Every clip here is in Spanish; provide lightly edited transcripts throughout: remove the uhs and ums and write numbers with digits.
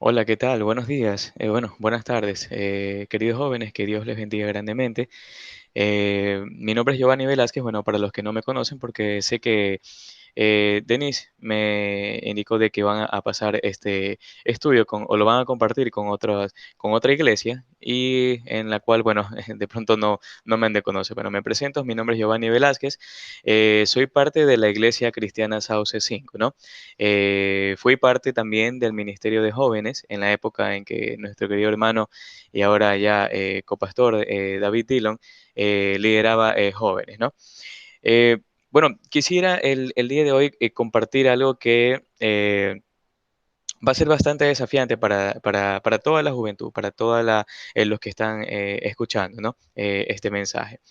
Hola, ¿qué tal? Buenos días. Bueno, buenas tardes. Queridos jóvenes, que Dios les bendiga grandemente. Mi nombre es Giovanni Velázquez, bueno, para los que no me conocen, porque sé que Denise me indicó de que van a pasar este estudio o lo van a compartir con otra iglesia y en la cual, bueno, de pronto no me han de conocer. Bueno, me presento, mi nombre es Giovanni Velázquez, soy parte de la iglesia cristiana Sauce 5, ¿no? Fui parte también del Ministerio de Jóvenes en la época en que nuestro querido hermano y ahora ya copastor David Dillon lideraba jóvenes, ¿no? Eh, bueno, quisiera el día de hoy compartir algo que va a ser bastante desafiante para toda la juventud, para todos los que están escuchando, ¿no? Este mensaje.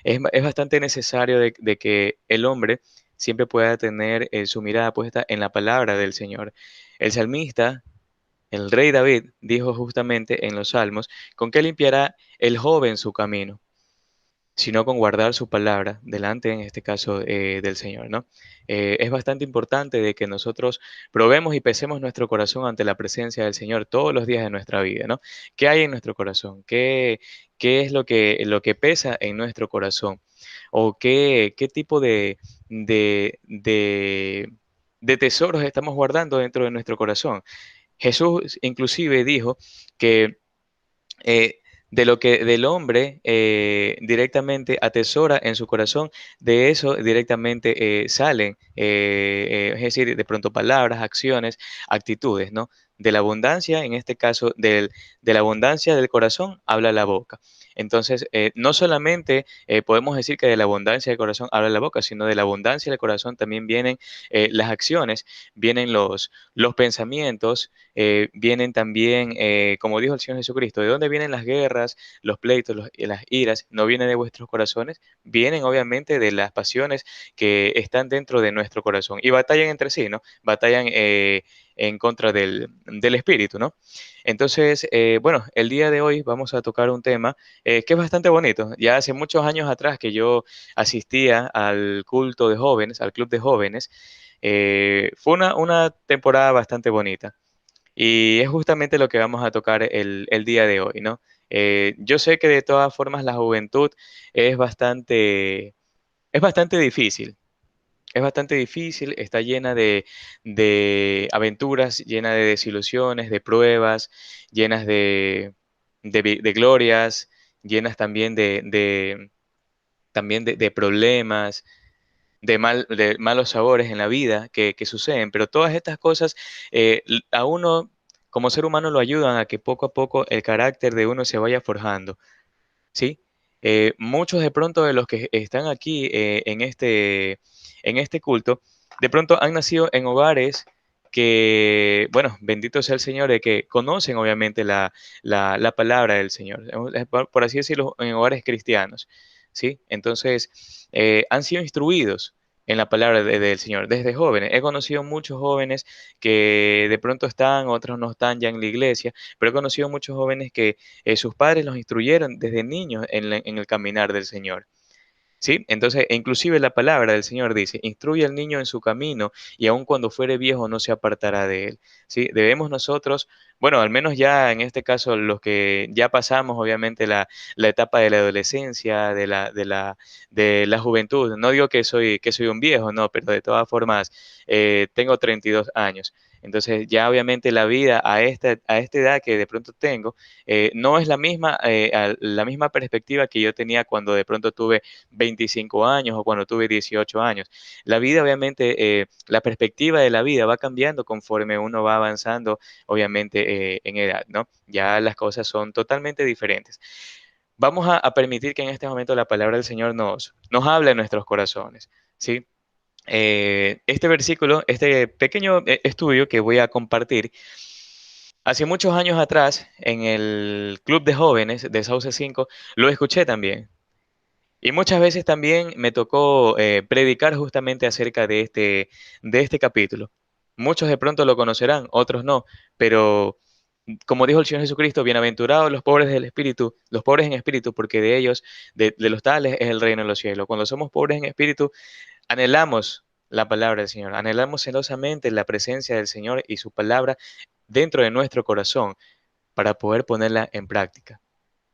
Es bastante necesario de que el hombre siempre pueda tener su mirada puesta en la palabra del Señor. El salmista, el rey David, dijo justamente en los Salmos, ¿con qué limpiará el joven su camino? Sino con guardar su palabra delante, en este caso, del Señor, ¿no? Es bastante importante de que nosotros probemos y pesemos nuestro corazón ante la presencia del Señor todos los días de nuestra vida, ¿no? ¿Qué hay en nuestro corazón? ¿Qué es lo que pesa en nuestro corazón? ¿O qué tipo de, de, de tesoros estamos guardando dentro de nuestro corazón? Jesús inclusive dijo que eh, de lo que del hombre directamente atesora en su corazón, de eso directamente salen, es decir, de pronto palabras, acciones, actitudes, ¿no? De la abundancia, en este caso, de la abundancia del corazón, habla la boca. Entonces, no solamente podemos decir que de la abundancia del corazón habla la boca, sino de la abundancia del corazón también vienen las acciones, vienen los pensamientos, vienen también, como dijo el Señor Jesucristo, ¿de dónde vienen las guerras, los pleitos, las iras? No vienen de vuestros corazones, vienen obviamente de las pasiones que están dentro de nuestro corazón y batallan entre sí, ¿no? Batallan en contra del espíritu, ¿no? Entonces, bueno, el día de hoy vamos a tocar un tema que es bastante bonito. Ya hace muchos años atrás que yo asistía al culto de jóvenes, al club de jóvenes, fue una temporada bastante bonita. Y es justamente lo que vamos a tocar el día de hoy, ¿no? Yo sé que de todas formas la juventud es es bastante difícil. Es bastante difícil, está llena de aventuras, llena de desilusiones, de pruebas, llenas de glorias, llenas también de problemas, de malos sabores en la vida que suceden, pero todas estas cosas a uno como ser humano lo ayudan a que poco a poco el carácter de uno se vaya forjando, ¿sí? Muchos de pronto de los que están aquí en este culto, de pronto han nacido en hogares que, bueno, bendito sea el Señor, de que conocen obviamente la palabra del Señor, por así decirlo, en hogares cristianos, ¿sí? Entonces, han sido instruidos en la palabra del Señor desde jóvenes. He conocido muchos jóvenes que de pronto están, otros no están ya en la iglesia, pero he conocido muchos jóvenes que sus padres los instruyeron desde niños en el caminar del Señor. ¿Sí? Entonces, inclusive la palabra del Señor dice, instruye al niño en su camino y aun cuando fuere viejo no se apartará de él. ¿Sí? Debemos nosotros, bueno, al menos ya en este caso los que ya pasamos obviamente la etapa de la adolescencia, de la juventud, no digo que soy un viejo, no, pero de todas formas tengo 32 años. Entonces ya obviamente la vida a esta edad que de pronto tengo, no es la misma perspectiva que yo tenía cuando de pronto tuve 25 años o cuando tuve 18 años. La vida, obviamente, la perspectiva de la vida va cambiando conforme uno va avanzando, obviamente, en edad, ¿no? Ya las cosas son totalmente diferentes. Vamos a permitir que en este momento la palabra del Señor nos hable en nuestros corazones, ¿sí? Este versículo, este pequeño estudio que voy a compartir, hace muchos años atrás, en el club de jóvenes de Sauce 5, lo escuché también. Y muchas veces también me tocó predicar justamente acerca de este capítulo. Muchos de pronto lo conocerán, otros no, pero como dijo el Señor Jesucristo, bienaventurados los pobres del espíritu, los pobres en espíritu, porque de ellos, de los tales es el reino de los cielos. Cuando somos pobres en espíritu, anhelamos la palabra del Señor, anhelamos celosamente la presencia del Señor y su palabra dentro de nuestro corazón para poder ponerla en práctica.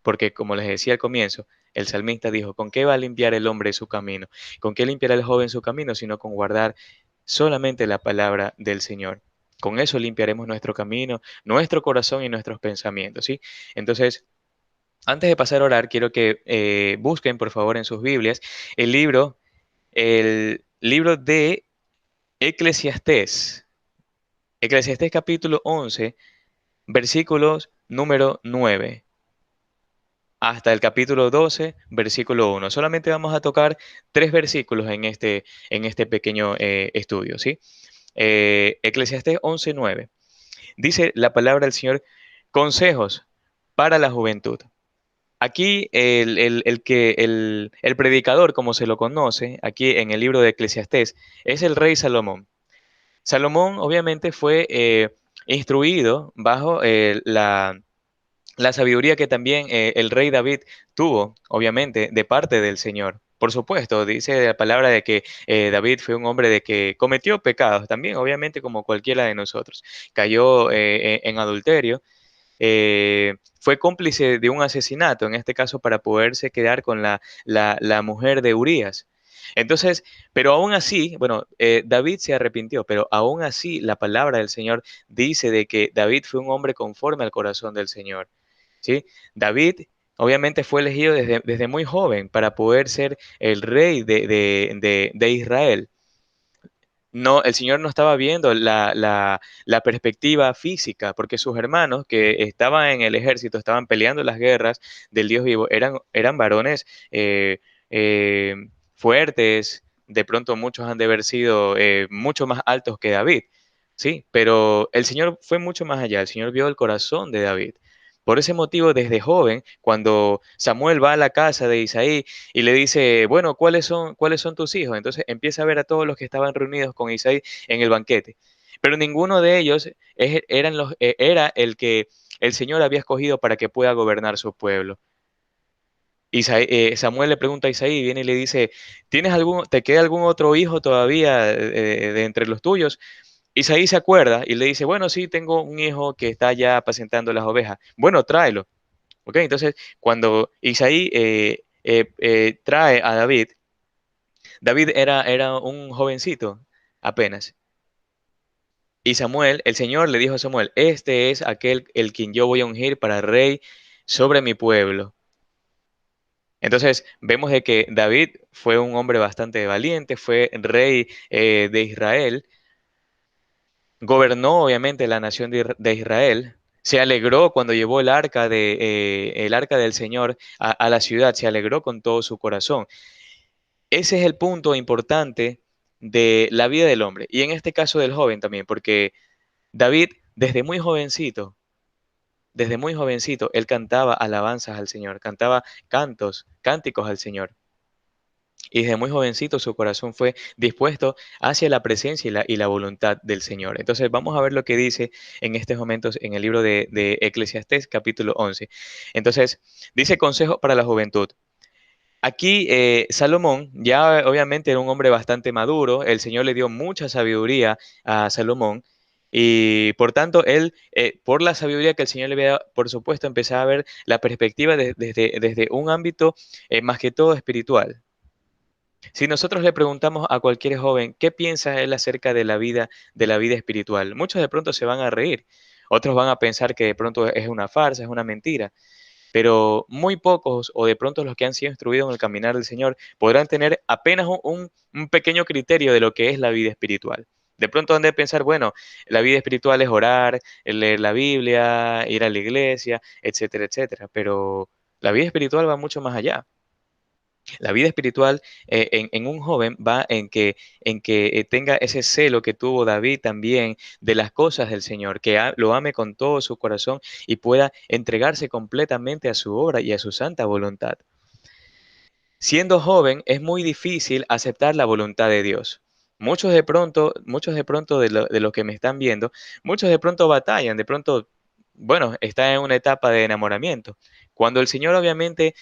Porque como les decía al comienzo, el salmista dijo, ¿con qué va a limpiar el hombre su camino? ¿Con qué limpiará el joven su camino? Sino con guardar solamente la palabra del Señor. Con eso limpiaremos nuestro camino, nuestro corazón y nuestros pensamientos, ¿sí? Entonces, antes de pasar a orar, quiero que busquen, por favor, en sus Biblias el libro de Eclesiastés. Eclesiastés capítulo 11, versículos número 9 hasta el capítulo 12, versículo 1. Solamente vamos a tocar 3 versículos en este pequeño estudio, ¿sí? Eclesiastés 11:9. Dice la palabra del Señor, consejos para la juventud. Aquí el predicador, como se lo conoce, aquí en el libro de Eclesiastés, es el rey Salomón. Salomón obviamente fue instruido bajo la sabiduría que también el rey David tuvo, obviamente, de parte del Señor. Por supuesto, dice la palabra de que David fue un hombre de que cometió pecados, también obviamente como cualquiera de nosotros. Cayó en adulterio, fue cómplice de un asesinato, en este caso para poderse quedar con la mujer de Urías. Entonces, pero aún así, bueno, David se arrepintió, pero aún así la palabra del Señor dice de que David fue un hombre conforme al corazón del Señor. ¿Sí? David obviamente fue elegido desde muy joven para poder ser el rey de Israel. No, el Señor no estaba viendo la perspectiva física, porque sus hermanos que estaban en el ejército, estaban peleando las guerras del Dios vivo, eran varones eh, eh, fuertes, de pronto muchos han de haber sido mucho más altos que David, ¿sí? Pero el Señor fue mucho más allá, el Señor vio el corazón de David. Por ese motivo, desde joven, cuando Samuel va a la casa de Isaí y le dice, bueno, cuáles son tus hijos? Entonces empieza a ver a todos los que estaban reunidos con Isaí en el banquete. Pero ninguno de ellos era el que el Señor había escogido para que pueda gobernar su pueblo. Samuel le pregunta a Isaí, viene y le dice, te queda algún otro hijo todavía de entre los tuyos? Isaí se acuerda y le dice, bueno, sí, tengo un hijo que está ya apacentando las ovejas. Bueno, tráelo. ¿Ok? Entonces, cuando Isaí trae a David, David era un jovencito apenas. Y Samuel, el Señor le dijo a Samuel, este es aquel el quien yo voy a ungir para rey sobre mi pueblo. Entonces vemos de que David fue un hombre bastante valiente, fue rey de Israel, gobernó obviamente la nación de Israel, se alegró cuando llevó el arca del Señor a la ciudad, se alegró con todo su corazón. Ese es el punto importante de la vida del hombre y en este caso del joven también, porque David desde muy jovencito, él cantaba alabanzas al Señor, cantaba cánticos al Señor. Y desde muy jovencito su corazón fue dispuesto hacia la presencia y la voluntad del Señor. Entonces vamos a ver lo que dice en estos momentos en el libro de Eclesiastés capítulo 11. Entonces dice consejo para la juventud. Aquí Salomón ya obviamente era un hombre bastante maduro, el Señor le dio mucha sabiduría a Salomón y por tanto él, por la sabiduría que el Señor le había dado, por supuesto, empezaba a ver la perspectiva desde un ámbito más que todo espiritual. Si nosotros le preguntamos a cualquier joven qué piensa él acerca de la vida espiritual, muchos de pronto se van a reír, otros van a pensar que de pronto es una farsa, es una mentira, pero muy pocos o de pronto los que han sido instruidos en el caminar del Señor podrán tener apenas un pequeño criterio de lo que es la vida espiritual. De pronto han de pensar, bueno, la vida espiritual es orar, leer la Biblia, ir a la iglesia, etcétera, etcétera, pero la vida espiritual va mucho más allá. La vida espiritual en un joven va en que tenga ese celo que tuvo David también de las cosas del Señor, que lo ame con todo su corazón y pueda entregarse completamente a su obra y a su santa voluntad. Siendo joven es muy difícil aceptar la voluntad de Dios. Muchos de pronto de los que me están viendo, muchos de pronto batallan, de pronto, bueno, está en una etapa de enamoramiento. Cuando el Señor obviamente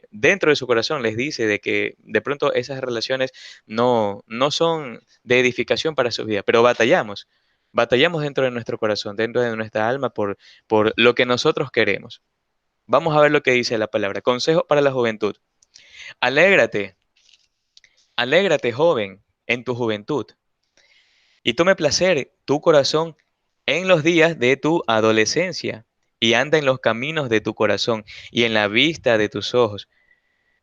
dentro de su corazón les dice de que de pronto esas relaciones no son de edificación para su vida, pero batallamos. Batallamos dentro de nuestro corazón, dentro de nuestra alma por lo que nosotros queremos. Vamos a ver lo que dice la palabra. Consejo para la juventud. Alégrate, alégrate joven en tu juventud y tome placer tu corazón en los días de tu adolescencia y anda en los caminos de tu corazón y en la vista de tus ojos.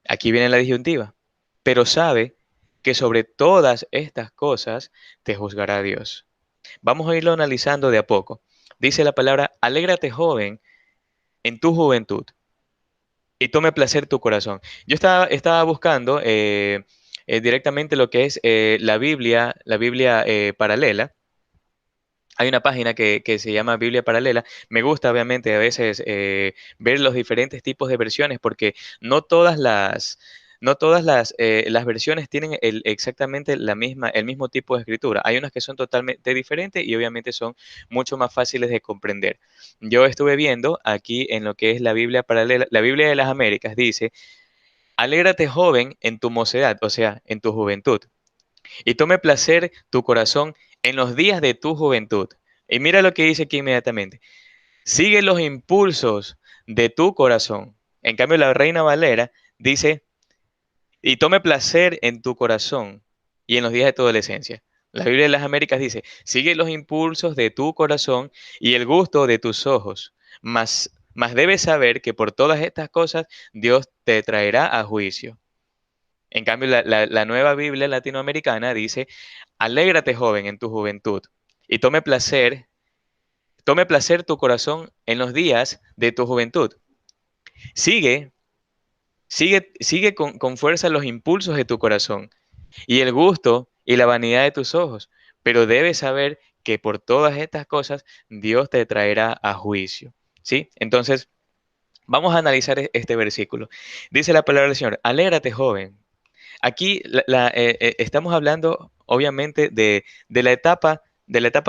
Aquí viene la disyuntiva. Pero sabe que sobre todas estas cosas te juzgará Dios. Vamos a irlo analizando de a poco. Dice la palabra, alégrate joven en tu juventud y tome placer tu corazón. Yo estaba buscando directamente lo que es la Biblia paralela. Hay una página que se llama Biblia Paralela. Me gusta, obviamente, a veces ver los diferentes tipos de versiones porque no todas las, no todas las versiones tienen exactamente el mismo tipo de escritura. Hay unas que son totalmente diferentes y obviamente son mucho más fáciles de comprender. Yo estuve viendo aquí en lo que es la Biblia Paralela, la Biblia de las Américas dice, alégrate joven en tu mocedad, o sea, en tu juventud y tome placer tu corazón en los días de tu juventud. Y mira lo que dice aquí inmediatamente. Sigue los impulsos de tu corazón. En cambio, la Reina Valera dice, y tome placer en tu corazón y en los días de tu adolescencia. La Biblia de las Américas dice, sigue los impulsos de tu corazón y el gusto de tus ojos, mas debes saber que por todas estas cosas Dios te traerá a juicio. En cambio, la nueva Biblia latinoamericana dice, alégrate joven en tu juventud y tome placer tu corazón en los días de tu juventud. Sigue, sigue con fuerza los impulsos de tu corazón y el gusto y la vanidad de tus ojos, pero debes saber que por todas estas cosas Dios te traerá a juicio. ¿Sí? Entonces, vamos a analizar este versículo. Dice la palabra del Señor, alégrate joven. Aquí estamos hablando, obviamente, de la etapa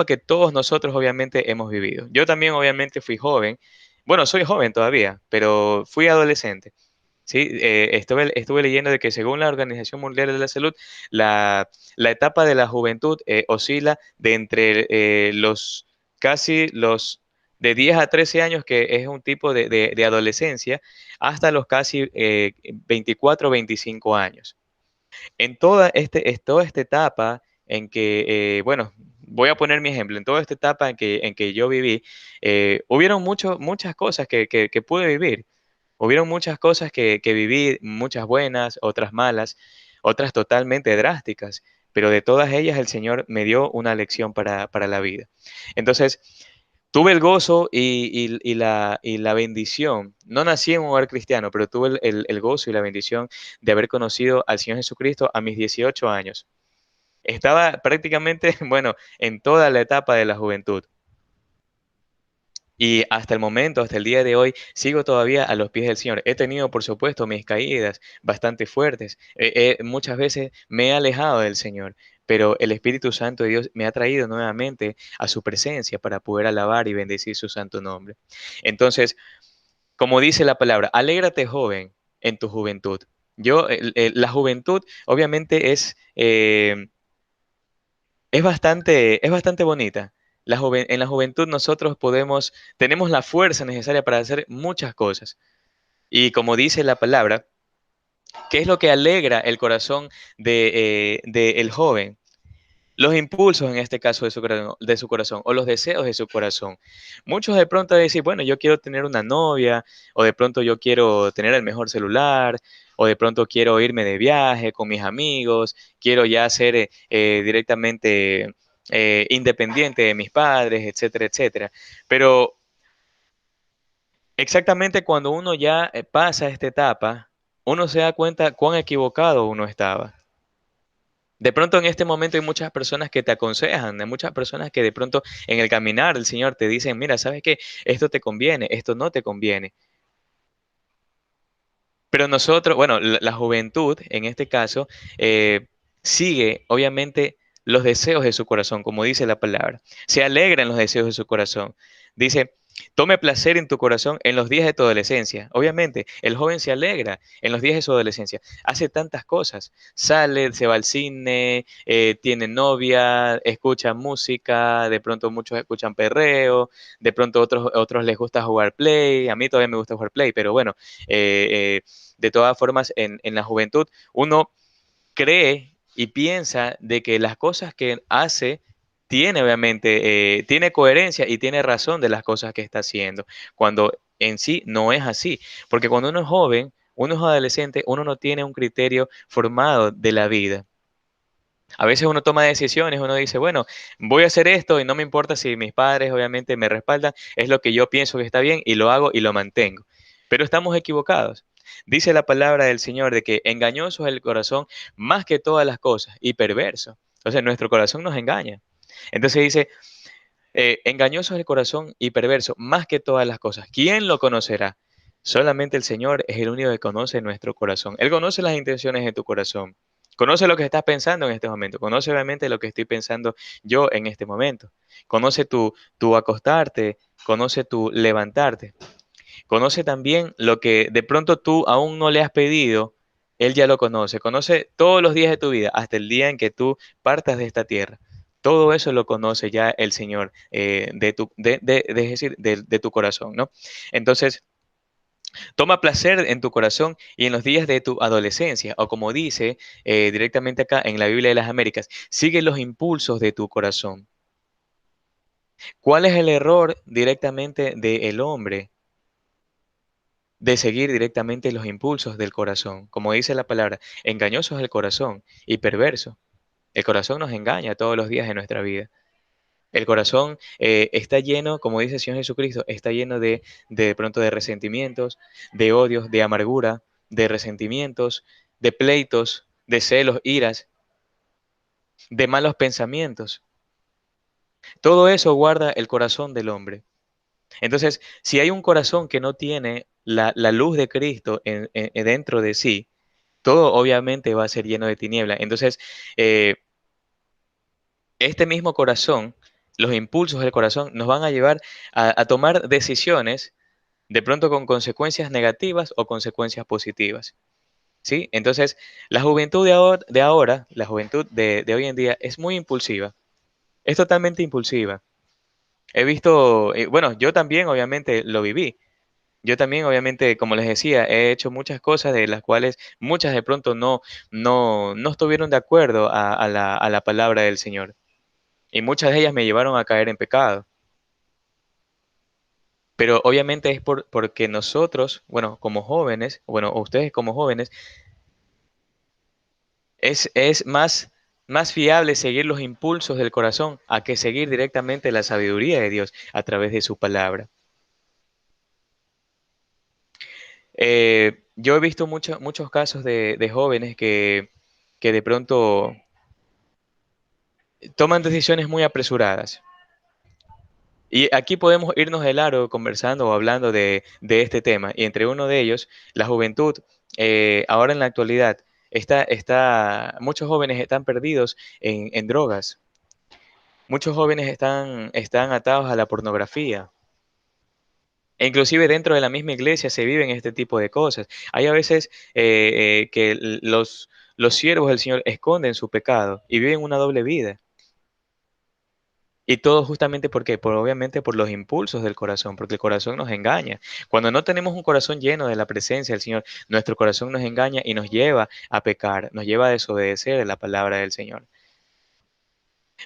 que todos nosotros, obviamente, hemos vivido. Yo también, obviamente, fui joven. Bueno, soy joven todavía, pero fui adolescente. Sí, estuve leyendo de que según la Organización Mundial de la Salud, la etapa de la juventud oscila de entre casi los de 10 a 13 años, que es un tipo de adolescencia, hasta los casi 24 o 25 años. En toda esta etapa en que, bueno, voy a poner mi ejemplo, en toda esta etapa en que yo viví, hubieron muchas cosas que pude vivir, hubieron muchas cosas que viví, muchas buenas, otras malas, otras totalmente drásticas, pero de todas ellas el Señor me dio una lección para la vida. Entonces, tuve el gozo y la bendición. No nací en un hogar cristiano, pero tuve el gozo y la bendición de haber conocido al Señor Jesucristo a mis 18 años. Estaba prácticamente, bueno, en toda la etapa de la juventud. Y hasta el momento, hasta el día de hoy, sigo todavía a los pies del Señor. He tenido, por supuesto, mis caídas bastante fuertes. Muchas veces me he alejado del Señor, pero el Espíritu Santo de Dios me ha traído nuevamente a su presencia para poder alabar y bendecir su santo nombre. Entonces, como dice la palabra, alégrate joven en tu juventud. La juventud obviamente es bastante bonita. En la juventud nosotros tenemos la fuerza necesaria para hacer muchas cosas. Y como dice la palabra, ¿qué es lo que alegra el corazón de el joven? Los impulsos, en este caso, de su corazón, o los deseos de su corazón. Muchos de pronto dicen, bueno, yo quiero tener una novia, o de pronto yo quiero tener el mejor celular, o de pronto quiero irme de viaje con mis amigos, quiero ya ser directamente independiente de mis padres, etcétera, etcétera. Pero exactamente cuando uno ya pasa esta etapa, uno se da cuenta cuán equivocado uno estaba. De pronto en este momento hay muchas personas que te aconsejan, hay muchas personas que de pronto en el caminar del Señor te dicen, mira, ¿sabes qué? Esto te conviene, esto no te conviene. Pero nosotros, bueno, la juventud en este caso sigue obviamente los deseos de su corazón, como dice la palabra. Se alegra en los deseos de su corazón. Dice, Tome placer en tu corazón en los días de tu adolescencia. Obviamente, el joven se alegra en los días de su adolescencia. Hace tantas cosas. Sale, se va al cine, tiene novia, escucha música, de pronto muchos escuchan perreo, de pronto otros les gusta jugar play. A mí todavía me gusta jugar play, pero bueno, de todas formas, en la juventud uno cree y piensa de que las cosas que hace tiene obviamente, tiene coherencia y tiene razón de las cosas que está haciendo, cuando en sí no es así. Porque cuando uno es joven, uno es adolescente, uno no tiene un criterio formado de la vida. A veces uno toma decisiones, uno dice, bueno, voy a hacer esto y no me importa si mis padres obviamente me respaldan, es lo que yo pienso que está bien y lo hago y lo mantengo. Pero estamos equivocados. Dice la palabra del Señor de que engañoso es el corazón más que todas las cosas y perverso. O sea, nuestro corazón nos engaña. Entonces dice, engañoso es el corazón y perverso más que todas las cosas. ¿Quién lo conocerá? Solamente el Señor es el único que conoce nuestro corazón. Él conoce las intenciones de tu corazón. Conoce lo que estás pensando en este momento. Conoce obviamente lo que estoy pensando yo en este momento. Conoce tu acostarte. Conoce tu levantarte. Conoce también lo que de pronto tú aún no le has pedido. Él ya lo conoce. Conoce todos los días de tu vida, hasta el día en que tú partas de esta tierra. Todo eso lo conoce ya el Señor es decir, de tu corazón, ¿no? Entonces, toma placer en tu corazón y en los días de tu adolescencia, o como dice directamente acá en la Biblia de las Américas, sigue los impulsos de tu corazón. ¿Cuál es el error directamente del hombre? De seguir directamente los impulsos del corazón. Como dice la palabra, engañoso es el corazón y perverso. El corazón nos engaña todos los días de nuestra vida. El corazón está lleno, como dice el Señor Jesucristo, está lleno de pronto de resentimientos, de odios, de amargura, de resentimientos, de pleitos, de celos, iras, de malos pensamientos. Todo eso guarda el corazón del hombre. Entonces, si hay un corazón que no tiene la luz de Cristo dentro de sí, todo obviamente va a ser lleno de tiniebla. Entonces, eh, este mismo corazón, los impulsos del corazón, nos van a llevar a tomar decisiones de pronto con consecuencias negativas o consecuencias positivas. ¿Sí? Entonces, la juventud de ahora, la juventud de hoy en día es muy impulsiva, es totalmente impulsiva. He visto, bueno, yo también obviamente lo viví. Yo también, obviamente, como les decía, he hecho muchas cosas de las cuales muchas de pronto no estuvieron de acuerdo a la palabra del Señor. Y muchas de ellas me llevaron a caer en pecado. Pero obviamente es porque nosotros, bueno, como jóvenes, bueno, o ustedes como jóvenes, es más fiable seguir los impulsos del corazón a que seguir directamente la sabiduría de Dios a través de su palabra. Yo he visto muchos casos de jóvenes que de pronto toman decisiones muy apresuradas. Y aquí podemos irnos de largo conversando o hablando de este tema. Y entre uno de ellos, la juventud, ahora en la actualidad, muchos jóvenes están perdidos en drogas. Muchos jóvenes están atados a la pornografía. E inclusive dentro de la misma iglesia se viven este tipo de cosas. Hay a veces que los siervos del Señor esconden su pecado y viven una doble vida. Y todo justamente obviamente por los impulsos del corazón, porque el corazón nos engaña. Cuando no tenemos un corazón lleno de la presencia del Señor, nuestro corazón nos engaña y nos lleva a pecar, nos lleva a desobedecer la palabra del Señor.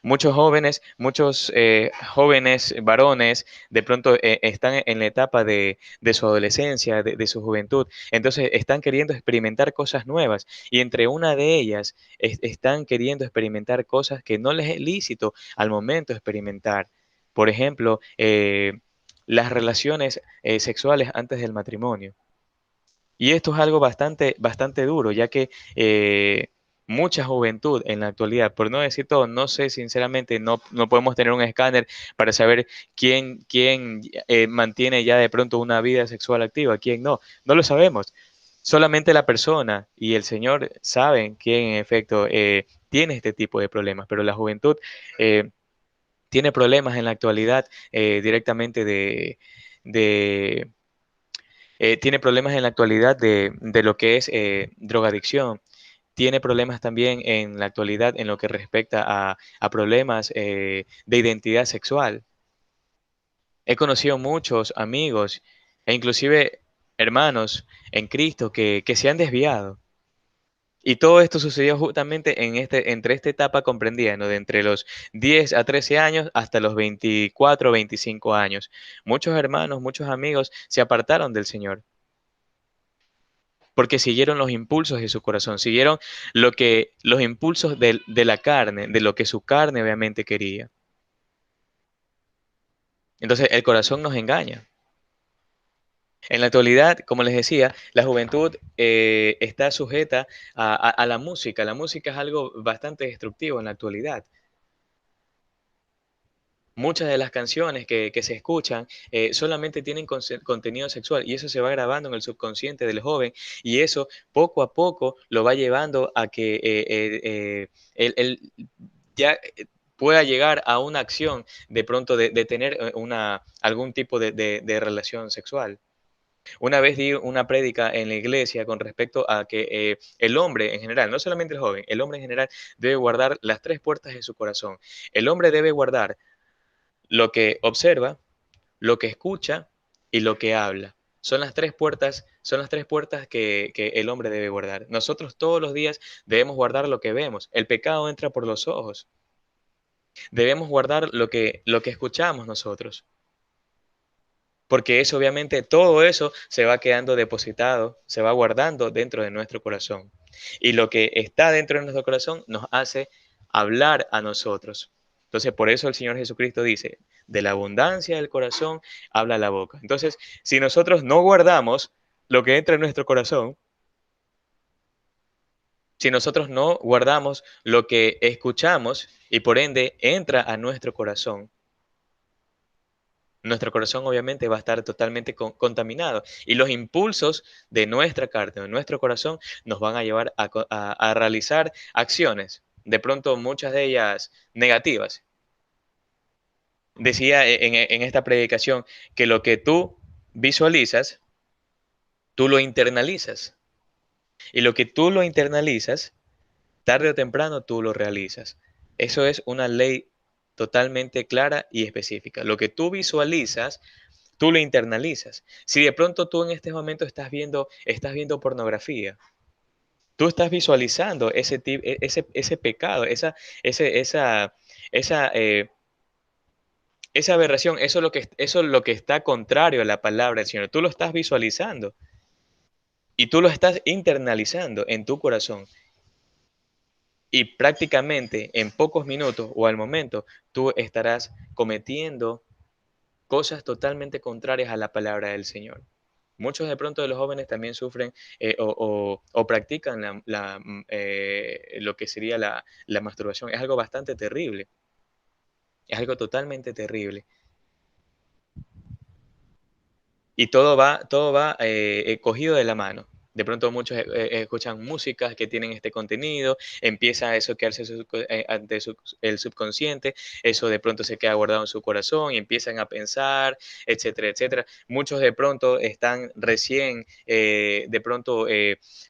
Muchos jóvenes varones de pronto están en la etapa de su adolescencia, de su juventud, entonces están queriendo experimentar cosas nuevas y entre una de ellas están queriendo experimentar cosas que no les es lícito al momento de experimentar. Por ejemplo, las relaciones sexuales antes del matrimonio. Y esto es algo bastante duro, ya que mucha juventud en la actualidad, por no decir todo, no sé sinceramente, no podemos tener un escáner para saber quién mantiene ya de pronto una vida sexual activa, quién no lo sabemos. Solamente la persona y el Señor saben quién en efecto tiene este tipo de problemas, pero la juventud eh, tiene problemas en la actualidad directamente de tiene problemas en la actualidad de lo que es drogadicción. Tiene problemas también en la actualidad en lo que respecta a problemas de identidad sexual. He conocido muchos amigos e inclusive hermanos en Cristo que se han desviado. Y todo esto sucedió justamente entre esta etapa comprendida, ¿no? De entre los 10 a 13 años hasta los 24 o 25 años. Muchos hermanos, muchos amigos se apartaron del Señor porque siguieron los impulsos de su corazón, siguieron los impulsos de la carne, de lo que su carne obviamente quería. Entonces el corazón nos engaña. En la actualidad, como les decía, la juventud está sujeta a la música. La música es algo bastante destructivo en la actualidad. Muchas de las canciones que se escuchan solamente tienen contenido sexual y eso se va grabando en el subconsciente del joven y eso poco a poco lo va llevando a que él ya pueda llegar a una acción de pronto de tener algún tipo de relación sexual. Una vez di una prédica en la iglesia con respecto a que el hombre en general, no solamente el joven, el hombre en general debe guardar las tres puertas de su corazón. El hombre debe guardar lo que observa, lo que escucha y lo que habla. Son las tres puertas que el hombre debe guardar. Nosotros todos los días debemos guardar lo que vemos. El pecado entra por los ojos. Debemos guardar lo que escuchamos nosotros. Porque eso obviamente, todo eso se va quedando depositado, se va guardando dentro de nuestro corazón. Y lo que está dentro de nuestro corazón nos hace hablar a nosotros. Entonces, por eso el Señor Jesucristo dice, de la abundancia del corazón habla la boca. Entonces, si nosotros no guardamos lo que entra en nuestro corazón, si nosotros no guardamos lo que escuchamos y por ende entra a nuestro corazón obviamente va a estar totalmente contaminado y los impulsos de nuestra carne, de nuestro corazón, nos van a llevar a realizar acciones, de pronto muchas de ellas negativas. Decía en esta predicación que lo que tú visualizas, tú lo internalizas y lo que tú lo internalizas, tarde o temprano tú lo realizas. Eso es una ley totalmente clara y específica. Lo que tú visualizas, tú lo internalizas. Si de pronto tú en este momento estás viendo pornografía, tú estás visualizando ese pecado, ese- esa, esa, eh, esa aberración, eso es lo que está contrario a la palabra del Señor. Tú lo estás visualizando y tú lo estás internalizando en tu corazón. Y prácticamente en pocos minutos o al momento tú estarás cometiendo cosas totalmente contrarias a la palabra del Señor. Muchos de pronto de los jóvenes también sufren o practican lo que sería la masturbación. Es algo bastante terrible, es algo totalmente terrible. Y todo va cogido de la mano. De pronto muchos escuchan músicas que tienen este contenido, empieza eso a quedarse ante el subconsciente, eso de pronto se queda guardado en su corazón y empiezan a pensar, etcétera, etcétera. Muchos de pronto están recién, de pronto,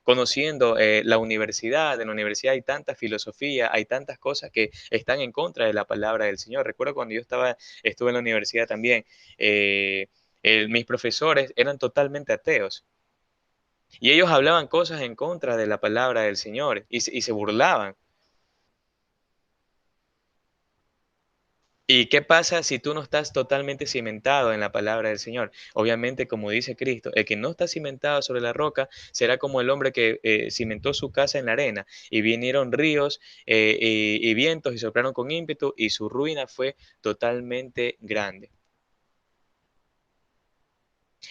conociendo la universidad. En la universidad hay tanta filosofía, hay tantas cosas que están en contra de la palabra del Señor. Recuerdo cuando estuve en la universidad también. Mis profesores eran totalmente ateos y ellos hablaban cosas en contra de la palabra del Señor y se burlaban. ¿Y qué pasa si tú no estás totalmente cimentado en la palabra del Señor? Obviamente, como dice Cristo, el que no está cimentado sobre la roca será como el hombre que cimentó su casa en la arena y vinieron ríos y vientos y soplaron con ímpetu y su ruina fue totalmente grande.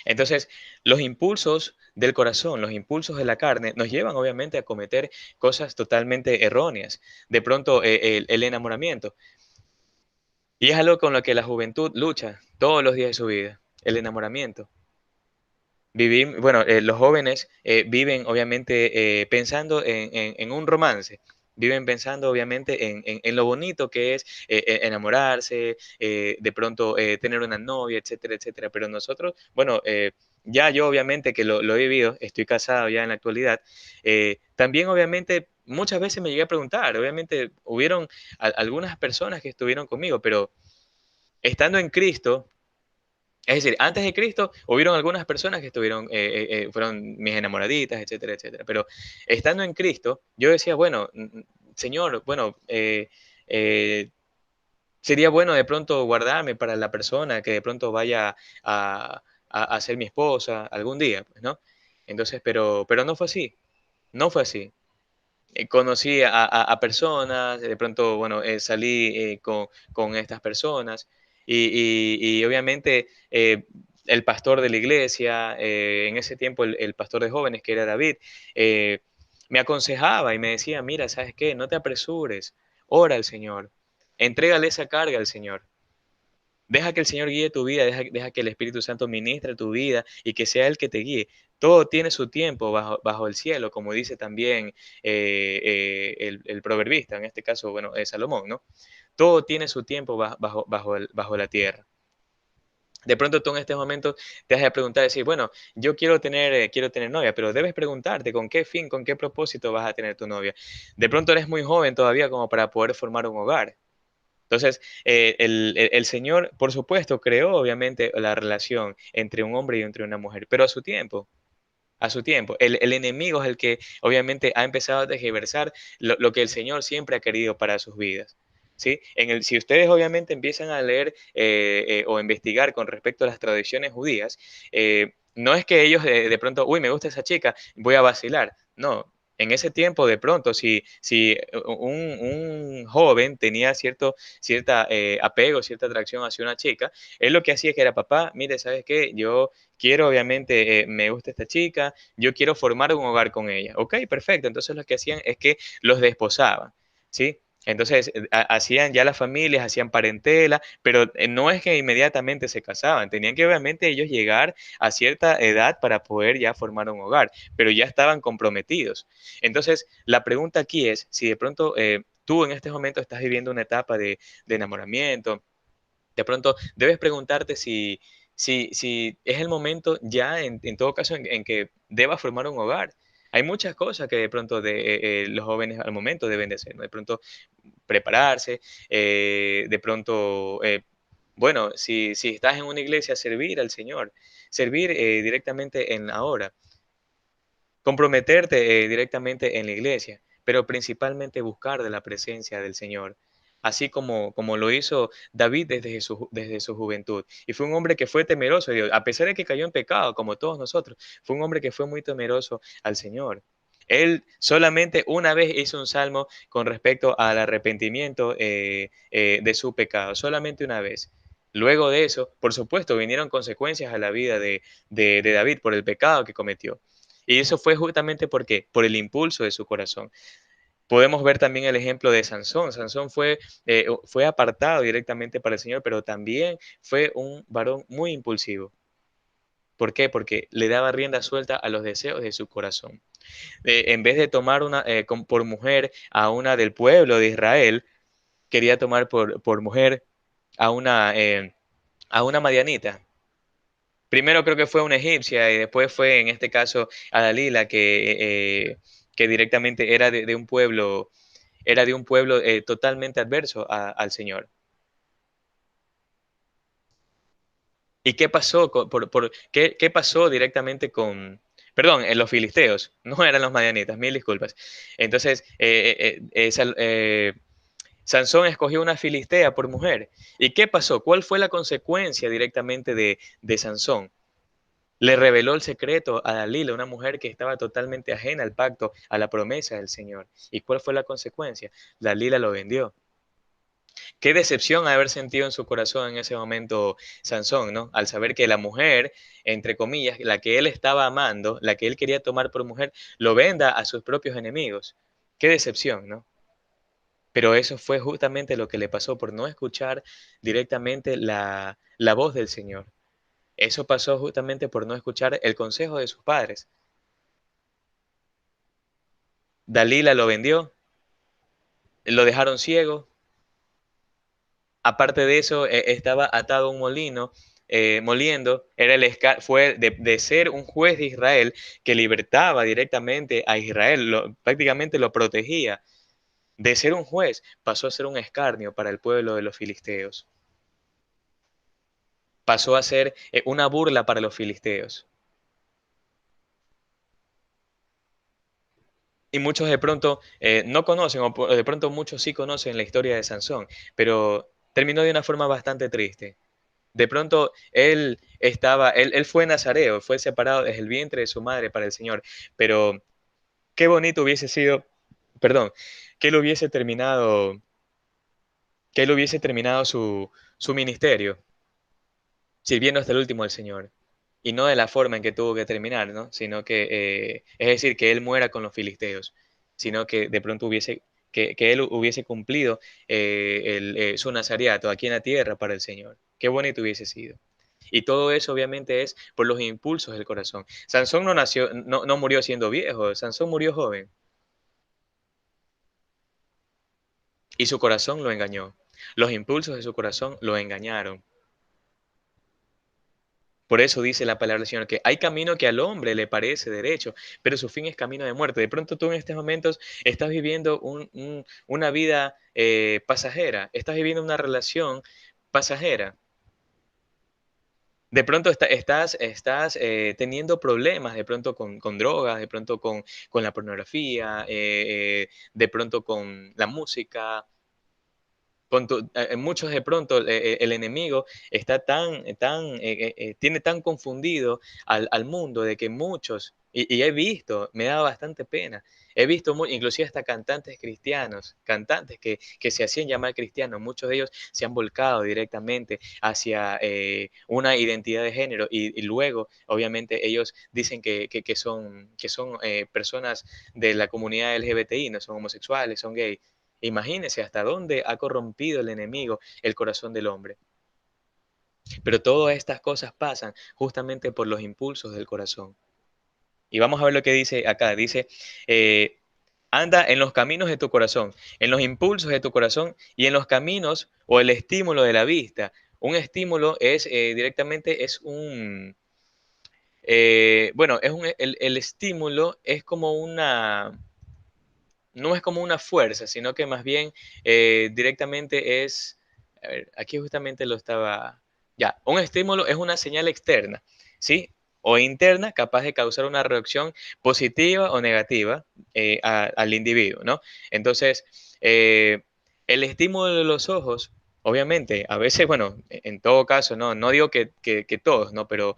Entonces, los impulsos del corazón, los impulsos de la carne, nos llevan obviamente a cometer cosas totalmente erróneas. De pronto, el enamoramiento. Y es algo con lo que la juventud lucha todos los días de su vida, el enamoramiento. Bueno, los jóvenes viven obviamente pensando en un romance. viven pensando obviamente en lo bonito que es enamorarse, de pronto tener una novia, etcétera, etcétera. Pero nosotros, bueno, ya yo obviamente que lo he vivido, estoy casado ya en la actualidad, también obviamente muchas veces me llegué a preguntar, obviamente hubieron algunas personas que estuvieron conmigo, pero estando en Cristo, es decir, antes de Cristo hubieron algunas personas que estuvieron, fueron mis enamoraditas, etcétera, etcétera. Pero estando en Cristo, yo decía, bueno, Señor, bueno, eh, sería bueno de pronto guardarme para la persona que de pronto vaya a ser mi esposa algún día, pues, ¿no? Entonces, pero no fue así, no fue así. Conocí a personas, de pronto, bueno, salí con estas personas y obviamente el pastor de la iglesia, en ese tiempo el pastor de jóvenes, que era David, eh, me aconsejaba y me decía, mira, ¿sabes qué? No te apresures, ora al Señor, entrégale esa carga al Señor. Deja que el Señor guíe tu vida, deja que el Espíritu Santo ministre tu vida y que sea Él que te guíe. Todo tiene su tiempo bajo el cielo, como dice también el proverbista, en este caso, bueno, Salomón, ¿no? Todo tiene su tiempo bajo la tierra. De pronto tú en este momento te has de preguntar, decir, bueno, yo quiero tener novia, pero debes preguntarte con qué fin, con qué propósito vas a tener tu novia. De pronto eres muy joven todavía como para poder formar un hogar. Entonces, el Señor, por supuesto, creó obviamente la relación entre un hombre y entre una mujer, pero a su tiempo, a su tiempo. El enemigo es el que obviamente ha empezado a tergiversar lo que el Señor siempre ha querido para sus vidas. ¿Sí? Si ustedes obviamente empiezan a leer o investigar con respecto a las tradiciones judías, no es que ellos de pronto, uy, me gusta esa chica, voy a vacilar. No, en ese tiempo de pronto, si un joven tenía cierta apego, cierta atracción hacia una chica, él lo que hacía que era, papá, mire, ¿sabes qué? Yo quiero, obviamente, me gusta esta chica, yo quiero formar un hogar con ella. Ok, perfecto. Entonces lo que hacían es que los desposaban, ¿sí? Entonces hacían ya las familias, hacían parentela, pero no es que inmediatamente se casaban, tenían que obviamente ellos llegar a cierta edad para poder ya formar un hogar, pero ya estaban comprometidos. Entonces, la pregunta aquí es, si de pronto tú en este momento estás viviendo una etapa de enamoramiento, de pronto debes preguntarte si es el momento ya, en todo caso, en que debas formar un hogar. Hay muchas cosas que de pronto los jóvenes al momento deben de hacer, ¿no? De pronto prepararse, de pronto, bueno, si estás en una iglesia, servir al Señor, servir directamente en la hora, comprometerte directamente en la iglesia, pero principalmente buscar de la presencia del Señor, así como lo hizo David desde su juventud. Y fue un hombre que fue temeroso de Dios, a pesar de que cayó en pecado, como todos nosotros, fue un hombre que fue muy temeroso al Señor. Él solamente una vez hizo un salmo con respecto al arrepentimiento de su pecado, solamente una vez. Luego de eso, por supuesto, vinieron consecuencias a la vida de David por el pecado que cometió. Y eso fue justamente porque por el impulso de su corazón. Podemos ver también el ejemplo de Sansón. Sansón fue apartado directamente para el Señor, pero también fue un varón muy impulsivo. ¿Por qué? Porque le daba rienda suelta a los deseos de su corazón. En vez de tomar por mujer a una del pueblo de Israel, quería tomar por mujer a a una madianita. Primero creo que fue una egipcia y después fue, en este caso, a Dalila, que directamente era de un pueblo totalmente adverso al Señor. ¿Y qué pasó? ¿Qué pasó directamente con, perdón, en los filisteos? No eran los madianitas, mil disculpas. Entonces, Sansón escogió una filistea por mujer. ¿Y qué pasó? ¿Cuál fue la consecuencia directamente de Sansón? Le reveló el secreto a Dalila, una mujer que estaba totalmente ajena al pacto, a la promesa del Señor. ¿Y cuál fue la consecuencia? Dalila lo vendió. Qué decepción haber sentido en su corazón en ese momento Sansón, ¿no? Al saber que la mujer, entre comillas, la que él estaba amando, la que él quería tomar por mujer, lo venda a sus propios enemigos. Qué decepción, ¿no? Pero eso fue justamente lo que le pasó por no escuchar directamente la voz del Señor. Eso pasó justamente por no escuchar el consejo de sus padres. Dalila lo vendió, lo dejaron ciego. Aparte de eso, estaba atado a un molino, moliendo, era fue de ser un juez de Israel que libertaba directamente a Israel, prácticamente lo protegía. De ser un juez, pasó a ser un escarnio para el pueblo de los filisteos. Pasó a ser una burla para los filisteos. Y muchos de pronto no conocen, de pronto muchos sí conocen la historia de Sansón, pero terminó de una forma bastante triste. De pronto él fue nazareo, fue separado desde el vientre de su madre para el Señor, pero qué bonito hubiese sido, perdón, que él hubiese terminado, que él hubiese terminado su ministerio sirviendo hasta el último al Señor. Y no de la forma en que tuvo que terminar, ¿no? Sino que, es decir, que él muera con los filisteos, sino que de pronto que él hubiese cumplido su nazariato aquí en la tierra para el Señor. Qué bonito hubiese sido. Y todo eso obviamente es por los impulsos del corazón. Sansón no murió siendo viejo, Sansón murió joven y su corazón lo engañó. Los impulsos de su corazón lo engañaron. Por eso dice la palabra del Señor que hay camino que al hombre le parece derecho, pero su fin es camino de muerte. De pronto tú en estos momentos estás viviendo una vida pasajera, estás viviendo una relación pasajera. De pronto estás teniendo problemas, de pronto con drogas, de pronto con la pornografía, de pronto con la música, muchos de pronto el enemigo está tiene tan confundido al mundo de que muchos, y he visto, me da bastante pena, he visto inclusive hasta cantantes cristianos, cantantes que se hacían llamar cristianos, muchos de ellos se han volcado directamente hacia una identidad de género y luego obviamente ellos dicen que son personas de la comunidad LGBTI, no son homosexuales, son gays. Imagínese hasta dónde ha corrompido el enemigo el corazón del hombre. Pero todas estas cosas pasan justamente por los impulsos del corazón. Y vamos a ver lo que dice acá. Dice, eh, anda en los caminos de tu corazón, en los impulsos de tu corazón y en los caminos o el estímulo de la vista. Un estímulo es directamente, bueno, el estímulo es como no es como una fuerza, sino que más bien directamente es, a ver, aquí justamente lo estaba, ya, un estímulo es una señal externa, ¿sí? O interna capaz de causar una reacción positiva o negativa al individuo, ¿no? Entonces, el estímulo de los ojos, obviamente, a veces, bueno, en todo caso, no digo que todos, ¿no? Pero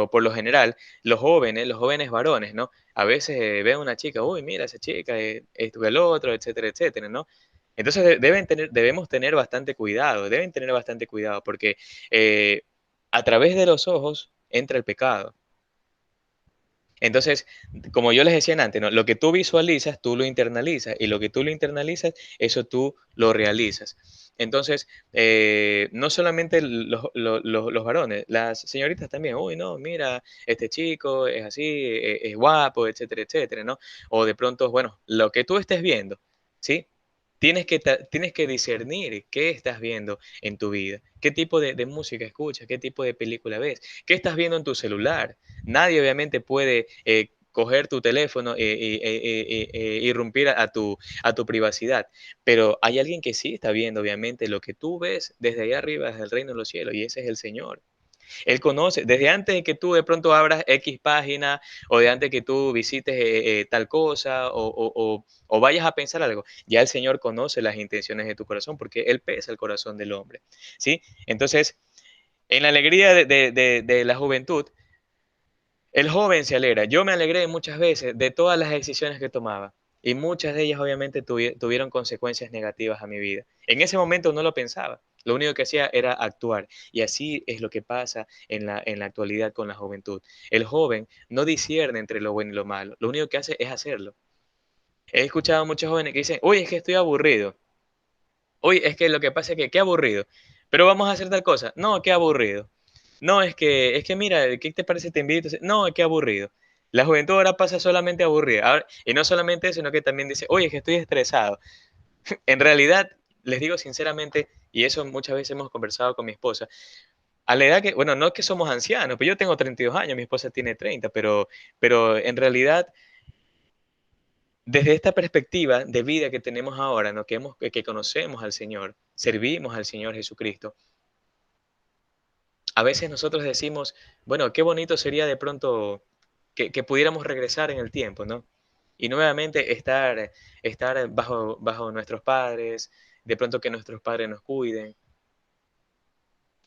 por lo general, los jóvenes varones, ¿no? A veces ven a una chica, uy, mira esa chica, esto que el otro, etcétera, etcétera, ¿no? Entonces debemos tener bastante cuidado, deben tener bastante cuidado, porque eh, a través de los ojos entra el pecado. Entonces, como yo les decía antes, ¿no? Lo que tú visualizas, tú lo internalizas, y lo que tú lo internalizas, eso tú lo realizas. Entonces, no solamente los varones, las señoritas también, uy, no, mira, este chico es así, es guapo, etcétera, etcétera, ¿no? O de pronto, bueno, lo que tú estés viendo, ¿sí? Tienes que discernir qué estás viendo en tu vida, qué tipo de música escuchas, qué tipo de película ves, qué estás viendo en tu celular. Nadie obviamente puede coger tu teléfono irrumpir a tu privacidad, pero hay alguien que sí está viendo obviamente lo que tú ves desde allá arriba, desde el reino de los cielos, y ese es el Señor. Él conoce, desde antes de que tú de pronto abras X página o de antes que tú visites tal cosa o vayas a pensar algo, ya el Señor conoce las intenciones de tu corazón porque Él pesa el corazón del hombre, ¿sí? Entonces, en la alegría de la juventud, el joven se alegra. Yo me alegré muchas veces de todas las decisiones que tomaba y muchas de ellas obviamente tuvieron consecuencias negativas a mi vida. En ese momento no lo pensaba. Lo único que hacía era actuar. Y así es lo que pasa en la actualidad con la juventud. El joven no discierne entre lo bueno y lo malo. Lo único que hace es hacerlo. He escuchado a muchos jóvenes que dicen, oye, es que estoy aburrido. Oye, es que lo que pasa es que qué aburrido. Pero vamos a hacer tal cosa. No, qué aburrido. No, es que mira, ¿qué te parece? Te invito. No, qué aburrido. La juventud ahora pasa solamente aburrida. Y no solamente eso, sino que también dice, oye, es que estoy estresado. En realidad, les digo sinceramente, y eso muchas veces hemos conversado con mi esposa, a la edad que, bueno, no es que somos ancianos, pero yo tengo 32 años, mi esposa tiene 30, pero en realidad, desde esta perspectiva de vida que tenemos ahora, ¿no? Que conocemos al Señor, servimos al Señor Jesucristo, a veces nosotros decimos, bueno, qué bonito sería de pronto que pudiéramos regresar en el tiempo, ¿no? Y nuevamente estar bajo nuestros padres, de pronto que nuestros padres nos cuiden.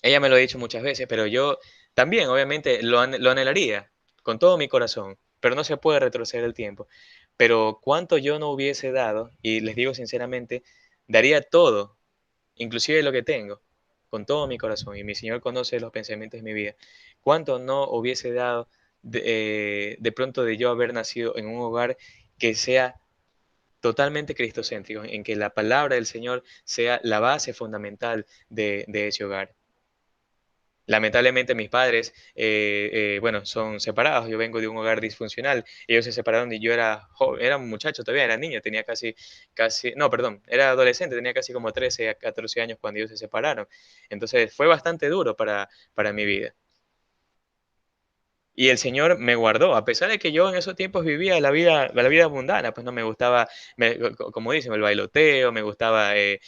Ella me lo ha dicho muchas veces, pero yo también, obviamente, lo anhelaría con todo mi corazón, pero no se puede retroceder el tiempo. Pero cuánto yo no hubiese dado, y les digo sinceramente, daría todo, inclusive lo que tengo, con todo mi corazón, y mi Señor conoce los pensamientos de mi vida. Cuánto no hubiese dado de pronto de yo haber nacido en un hogar que sea totalmente cristocéntrico, en que la palabra del Señor sea la base fundamental de ese hogar. Lamentablemente mis padres, bueno, son separados. Yo vengo de un hogar disfuncional. Ellos se separaron y yo era joven, era un muchacho todavía, era niño, tenía casi, no, perdón, era adolescente, tenía casi como 13 a 14 años cuando ellos se separaron. Entonces fue bastante duro para mi vida. Y el Señor me guardó, a pesar de que yo en esos tiempos vivía la vida mundana, pues no me gustaba, como dicen, el bailoteo, me gustaba el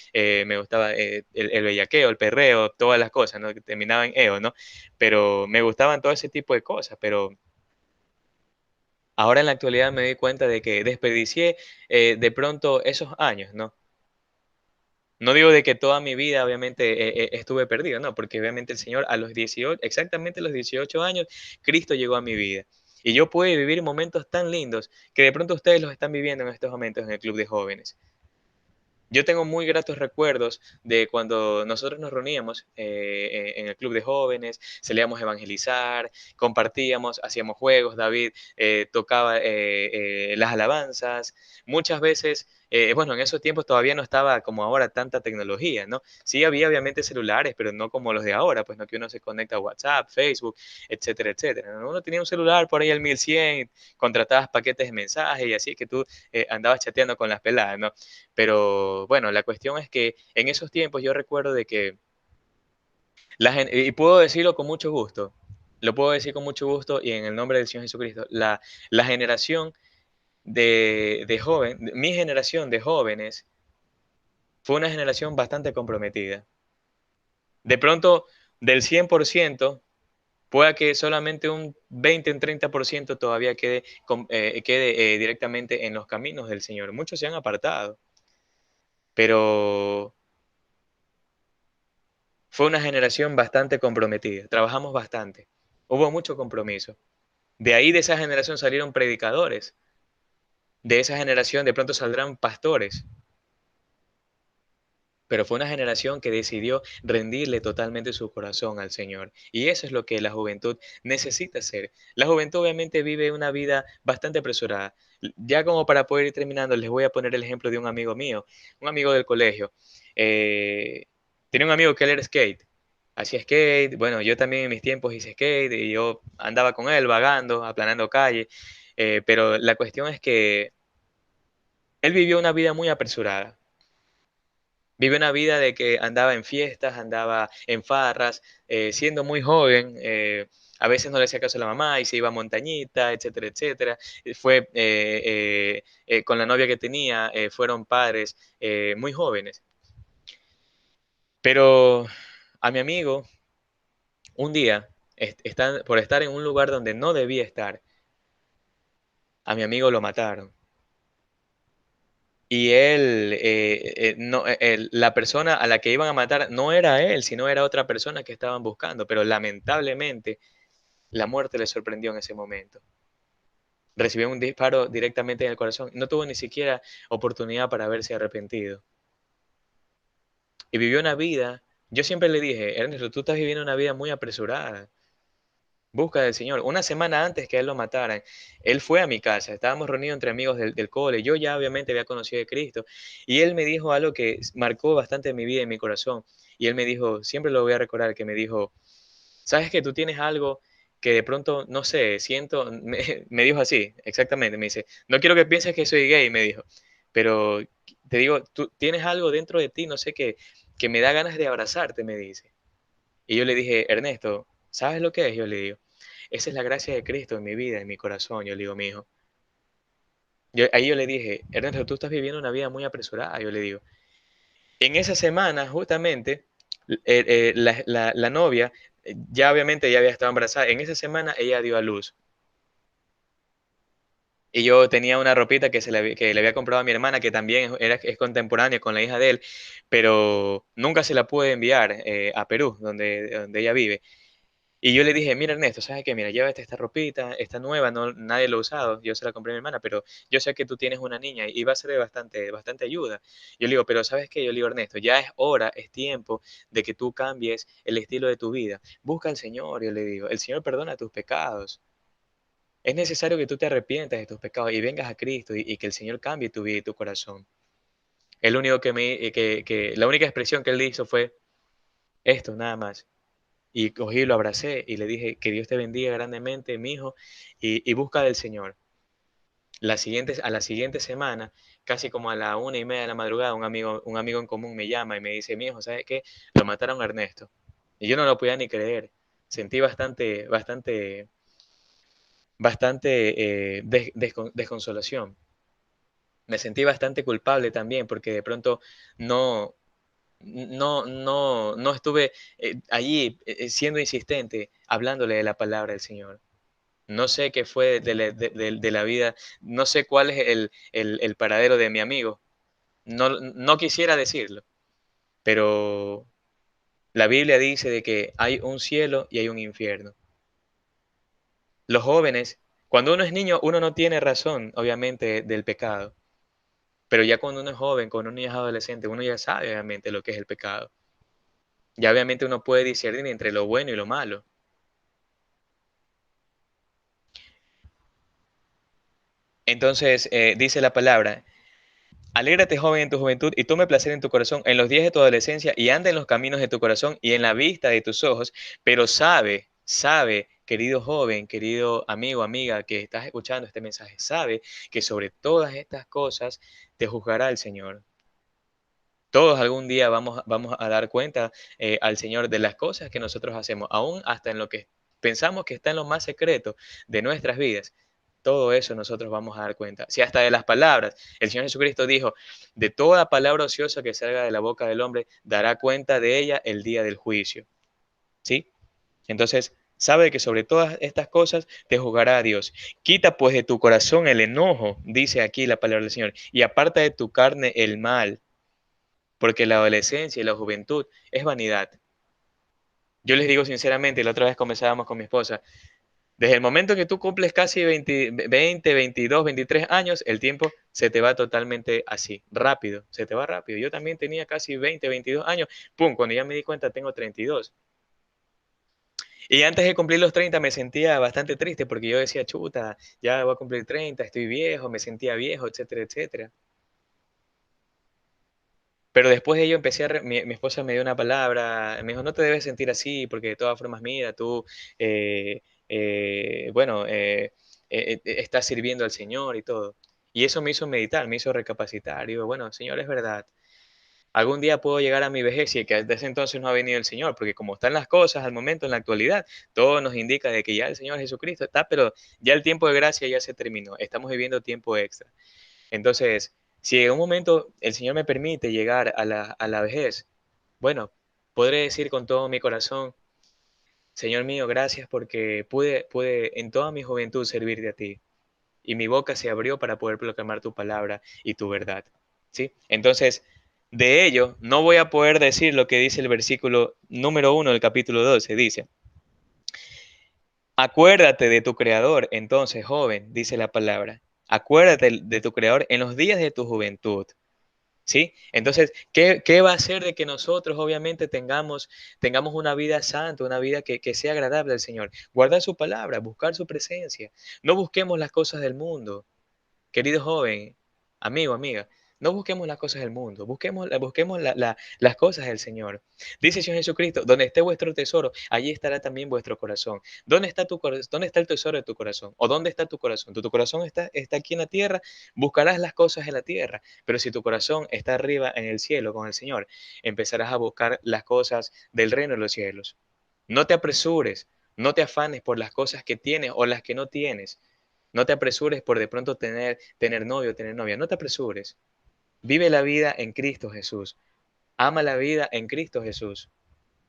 bellaqueo, el perreo, todas las cosas, ¿no? Que terminaban en eo, ¿no? Pero me gustaban todo ese tipo de cosas, pero ahora en la actualidad me di cuenta de que desperdicié de pronto esos años, ¿no? No digo de que toda mi vida obviamente estuve perdido, no, porque obviamente el Señor a los 18, exactamente a los 18 años, Cristo llegó a mi vida. Y yo pude vivir momentos tan lindos que de pronto ustedes los están viviendo en estos momentos en el club de jóvenes. Yo tengo muy gratos recuerdos de cuando nosotros nos reuníamos en el club de jóvenes, salíamos a evangelizar, compartíamos, hacíamos juegos, David tocaba las alabanzas. Muchas veces, bueno, en esos tiempos todavía no estaba como ahora tanta tecnología, ¿no? Sí había obviamente celulares, pero no como los de ahora, pues no que uno se conecta a WhatsApp, Facebook, etcétera, etcétera, ¿no? Uno tenía un celular por ahí al 1100, contratabas paquetes de mensajes y así que tú andabas chateando con las peladas, ¿no? Pero bueno, la cuestión es que en esos tiempos yo recuerdo de que y puedo decirlo con mucho gusto, lo puedo decir con mucho gusto y en el nombre del Señor Jesucristo, la generación mi generación de jóvenes fue una generación bastante comprometida. De pronto, del 100%, pueda que solamente un 20, un 30% todavía quede directamente en los caminos del Señor. Muchos se han apartado, pero fue una generación bastante comprometida, trabajamos bastante, hubo mucho compromiso. De ahí de esa generación salieron predicadores, de esa generación de pronto saldrán pastores, pero fue una generación que decidió rendirle totalmente su corazón al Señor. Y eso es lo que la juventud necesita hacer. La juventud obviamente vive una vida bastante apresurada. Ya como para poder ir terminando, les voy a poner el ejemplo de un amigo mío, un amigo del colegio. Eh, Tenía un amigo que él era skate. Hacía skate, bueno, yo también en mis tiempos hice skate y yo andaba con él vagando, aplanando calle, pero la cuestión es que él vivió una vida muy apresurada. Vive una vida de que andaba en fiestas, andaba en farras, siendo muy joven, a veces no le hacía caso a la mamá y se iba a montañita, etcétera, etcétera. Con la novia que tenía, fueron padres muy jóvenes. Pero a mi amigo, un día, por estar en un lugar donde no debía estar, a mi amigo lo mataron. Y él, no, la persona a la que iban a matar no era él, sino era otra persona que estaban buscando, pero lamentablemente la muerte le sorprendió en ese momento. Recibió un disparo directamente en el corazón, no tuvo ni siquiera oportunidad para haberse arrepentido. Y vivió una vida, yo siempre le dije, Ernesto, tú estás viviendo una vida muy apresurada. Busca del Señor. Una semana antes que a él lo mataran, él fue a mi casa, estábamos reunidos entre amigos del cole, yo ya obviamente había conocido de Cristo, y él me dijo algo que marcó bastante mi vida y mi corazón, y él me dijo, siempre lo voy a recordar, que me dijo, sabes que tú tienes algo que de pronto, no sé, siento, me dijo así, exactamente, me dice, no quiero que pienses que soy gay, me dijo, pero te digo, tú tienes algo dentro de ti, no sé, que me da ganas de abrazarte, me dice. Y yo le dije, Ernesto, ¿sabes lo que es? Yo le digo, esa es la gracia de Cristo en mi vida, en mi corazón. Yo le digo, mi hijo. Ahí yo le dije, Ernesto, tú estás viviendo una vida muy apresurada. Yo le digo, en esa semana, justamente, la novia, ya obviamente ya había estado embarazada. En esa semana ella dio a luz. Y yo tenía una ropita que le había comprado a mi hermana, que también es contemporánea con la hija de él, pero nunca se la pude enviar a Perú, donde ella vive. Y yo le dije, mira Ernesto, ¿sabes qué? Mira, llévate esta ropita, esta nueva, no, nadie lo ha usado, yo se la compré a mi hermana, pero yo sé que tú tienes una niña y va a ser de bastante ayuda. Yo le digo, pero ¿sabes qué? Yo le digo, Ernesto, ya es hora, es tiempo de que tú cambies el estilo de tu vida. Busca al Señor, yo le digo, el Señor perdona tus pecados. Es necesario que tú te arrepientas de tus pecados y vengas a Cristo y que el Señor cambie tu vida y tu corazón. El único la única expresión que él hizo fue esto, nada más. Y cogí, lo abracé y le dije, que Dios te bendiga grandemente, mi hijo, y busca del Señor. A la siguiente semana, casi como a la 1:30 de la madrugada, un amigo en común me llama y me dice, mi hijo, ¿sabes qué? Lo mataron a Ernesto. Y yo no lo podía ni creer. Sentí bastante desconsolación. Me sentí bastante culpable también porque de pronto no, no estuve allí siendo insistente, hablándole de la palabra del Señor. No sé qué fue de la vida, no sé cuál es el paradero de mi amigo. No quisiera decirlo, pero la Biblia dice de que hay un cielo y hay un infierno. Los jóvenes, cuando uno es niño, uno no tiene razón, obviamente, del pecado. Pero ya cuando uno es joven, cuando uno ya es adolescente, uno ya sabe obviamente lo que es el pecado. Ya obviamente uno puede discernir entre lo bueno y lo malo. Entonces, dice la palabra, alégrate joven en tu juventud y tome placer en tu corazón en los días de tu adolescencia y anda en los caminos de tu corazón y en la vista de tus ojos, pero sabe, querido joven, querido amigo, amiga que estás escuchando este mensaje, sabe que sobre todas estas cosas te juzgará el Señor. Todos algún día vamos a dar cuenta al Señor de las cosas que nosotros hacemos, aún hasta en lo que pensamos que está en lo más secreto de nuestras vidas. Todo eso nosotros vamos a dar cuenta. Si hasta de las palabras, el Señor Jesucristo dijo, de toda palabra ociosa que salga de la boca del hombre, dará cuenta de ella el día del juicio. ¿Sí? Entonces, sabe que sobre todas estas cosas te juzgará a Dios. Quita pues de tu corazón el enojo, dice aquí la palabra del Señor, y aparta de tu carne el mal, porque la adolescencia y la juventud es vanidad. Yo les digo sinceramente, la otra vez conversábamos con mi esposa, desde el momento que tú cumples casi 20, 22, 23 años, el tiempo se te va totalmente así, rápido, se te va rápido. Yo también tenía casi 20, 22 años, pum, cuando ya me di cuenta tengo 32. Y antes de cumplir los 30 me sentía bastante triste porque yo decía, chuta, ya voy a cumplir 30, estoy viejo, me sentía viejo, etcétera, etcétera. Pero después de ello empecé mi esposa me dio una palabra, me dijo: "No te debes sentir así, porque de todas formas, mira, tú, bueno, estás sirviendo al Señor y todo". Y eso me hizo meditar, me hizo recapacitar. Y digo: "Bueno, Señor, es verdad. Algún día puedo llegar a mi vejez", y que desde ese entonces no ha venido el Señor, porque como están las cosas al momento, en la actualidad, todo nos indica de que ya el Señor Jesucristo está, pero ya el tiempo de gracia ya se terminó. Estamos viviendo tiempo extra. Entonces, si en un momento el Señor me permite llegar a la vejez, bueno, podré decir con todo mi corazón, Señor mío, gracias porque pude en toda mi juventud servirte a ti. Y mi boca se abrió para poder proclamar tu palabra y tu verdad. ¿Sí? Entonces, de ello, no voy a poder decir lo que dice el versículo número 1 del capítulo 12. Dice, acuérdate de tu Creador, entonces, joven, dice la palabra. Acuérdate de tu Creador en los días de tu juventud. ¿Sí? Entonces, ¿qué va a hacer de que nosotros obviamente tengamos una vida santa, una vida que sea agradable al Señor? Guardar su palabra, buscar su presencia. No busquemos las cosas del mundo. Querido joven, amigo, amiga, No busquemos las cosas del mundo, busquemos las cosas del Señor. Dice el Señor Jesucristo, donde esté vuestro tesoro, allí estará también vuestro corazón. ¿Dónde está dónde está el tesoro de tu corazón? ¿O dónde está tu corazón? ¿Tu corazón está aquí en la tierra? Buscarás las cosas en la tierra. Pero si tu corazón está arriba en el cielo con el Señor, empezarás a buscar las cosas del reino de los cielos. No te apresures, no te afanes por las cosas que tienes o las que no tienes. No te apresures por de pronto tener novio, tener novia. No te apresures. Vive la vida en Cristo Jesús. Ama la vida en Cristo Jesús.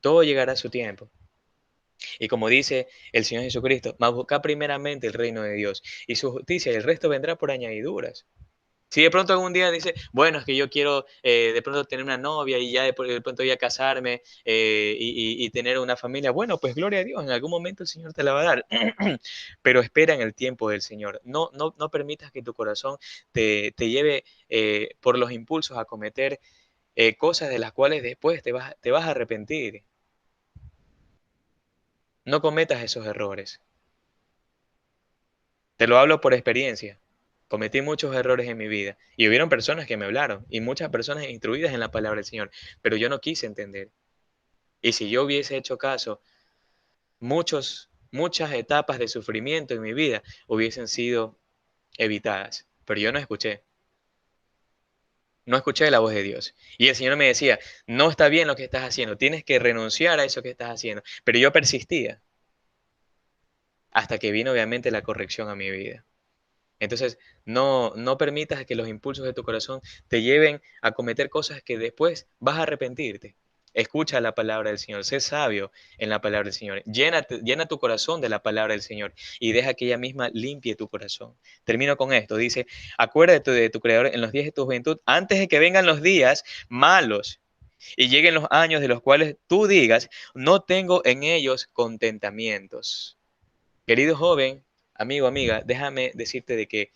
Todo llegará a su tiempo. Y como dice el Señor Jesucristo, mas buscad primeramente el reino de Dios y su justicia, y el resto vendrá por añadiduras. Si de pronto algún día dice, bueno, es que yo quiero de pronto tener una novia y ya de pronto ya casarme y tener una familia, bueno, pues gloria a Dios, en algún momento el Señor te la va a dar. Pero espera en el tiempo del Señor. No permitas que tu corazón te lleve por los impulsos a cometer cosas de las cuales después te vas a arrepentir. No cometas esos errores. Te lo hablo por experiencia. Cometí muchos errores en mi vida y hubieron personas que me hablaron y muchas personas instruidas en la palabra del Señor, pero yo no quise entender. Y si yo hubiese hecho caso, muchas etapas de sufrimiento en mi vida hubiesen sido evitadas, pero yo no escuché. No escuché la voz de Dios. Y el Señor me decía, no está bien lo que estás haciendo, tienes que renunciar a eso que estás haciendo. Pero yo persistía hasta que vino obviamente la corrección a mi vida. Entonces, no permitas que los impulsos de tu corazón te lleven a cometer cosas que después vas a arrepentirte. Escucha la palabra del Señor, sé sabio en la palabra del Señor. Llena tu corazón de la palabra del Señor y deja que ella misma limpie tu corazón. Termino con esto. Dice, acuérdate de tu Creador en los días de tu juventud, antes de que vengan los días malos y lleguen los años de los cuales tú digas, no tengo en ellos contentamientos. Querido joven, amigo, amiga, déjame decirte de que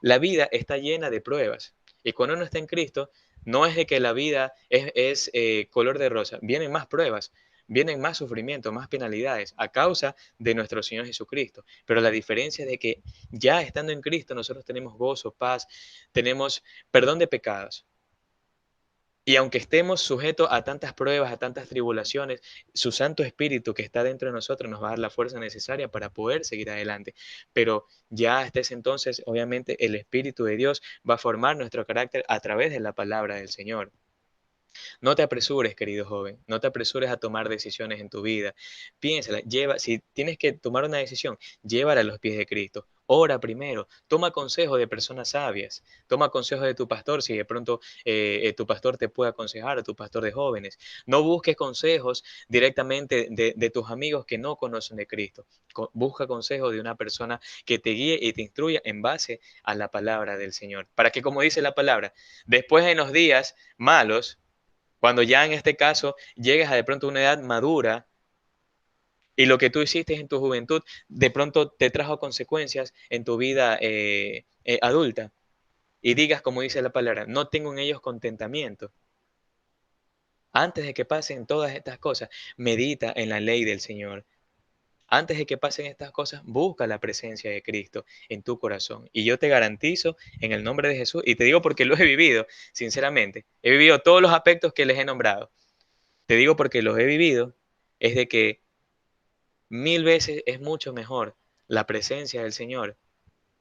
la vida está llena de pruebas. Y cuando uno está en Cristo, no es de que la vida es color de rosa. Vienen más pruebas, vienen más sufrimiento, más penalidades a causa de nuestro Señor Jesucristo. Pero la diferencia es de que ya estando en Cristo nosotros tenemos gozo, paz, tenemos perdón de pecados. Y aunque estemos sujetos a tantas pruebas, a tantas tribulaciones, su Santo Espíritu que está dentro de nosotros nos va a dar la fuerza necesaria para poder seguir adelante. Pero ya hasta ese entonces, obviamente, el Espíritu de Dios va a formar nuestro carácter a través de la palabra del Señor. No te apresures, querido joven, no te apresures a tomar decisiones en tu vida. Piénsala, si tienes que tomar una decisión, llévala a los pies de Cristo. Ora primero, toma consejo de personas sabias, toma consejo de tu pastor si de pronto tu pastor te puede aconsejar, o tu pastor de jóvenes. No busques consejos directamente de tus amigos que no conocen de Cristo. Busca consejo de una persona que te guíe y te instruya en base a la palabra del Señor. Para que, como dice la palabra, después en los días malos, cuando ya en este caso llegues a de pronto una edad madura y lo que tú hiciste en tu juventud de pronto te trajo consecuencias en tu vida adulta y digas, como dice la palabra, no tengo en ellos contentamiento. Antes de que pasen todas estas cosas, medita en la ley del Señor. Antes de que pasen estas cosas, busca la presencia de Cristo en tu corazón. Y yo te garantizo en el nombre de Jesús, y te digo porque lo he vivido, sinceramente, he vivido todos los aspectos que les he nombrado. Te digo porque los he vivido, es de que mil veces es mucho mejor la presencia del Señor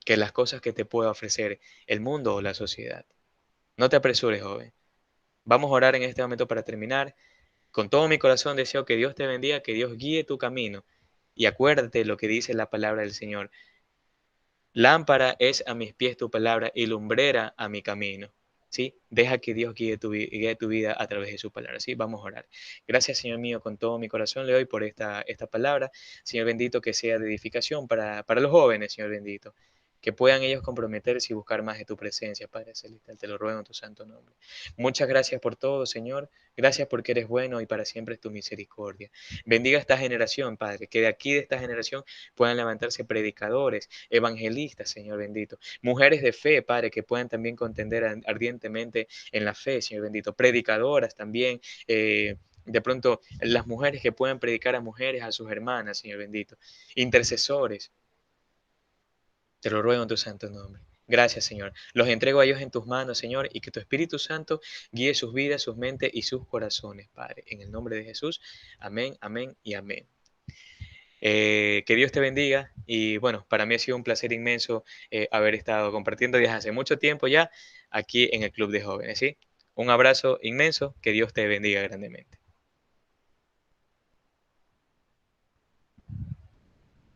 que las cosas que te pueda ofrecer el mundo o la sociedad. No te apresures, joven. Vamos a orar en este momento para terminar. Con todo mi corazón deseo que Dios te bendiga, que Dios guíe tu camino. Y acuérdate lo que dice la palabra del Señor. Lámpara es a mis pies tu palabra y lumbrera a mi camino. ¿Sí? Deja que Dios guíe tu vida a través de su palabra. ¿Sí? Vamos a orar. Gracias, Señor mío, con todo mi corazón le doy por esta palabra. Señor bendito, que sea de edificación para los jóvenes, Señor bendito. Que puedan ellos comprometerse y buscar más de tu presencia, Padre Celestial. Te lo ruego en tu santo nombre. Muchas gracias por todo, Señor. Gracias porque eres bueno y para siempre es tu misericordia. Bendiga esta generación, Padre. Que de aquí, de esta generación, puedan levantarse predicadores, evangelistas, Señor bendito, mujeres de fe, Padre, que puedan también contender ardientemente en la fe, Señor bendito, predicadoras también, de pronto las mujeres que puedan predicar a mujeres, a sus hermanas, Señor bendito, intercesores, te lo ruego en tu santo nombre. Gracias, Señor. Los entrego a ellos en tus manos, Señor, y que tu Espíritu Santo guíe sus vidas, sus mentes y sus corazones, Padre. En el nombre de Jesús. Amén, amén y amén. Que Dios te bendiga y bueno, para mí ha sido un placer inmenso haber estado compartiendo desde hace mucho tiempo ya aquí en el Club de Jóvenes, ¿sí? Un abrazo inmenso, que Dios te bendiga grandemente.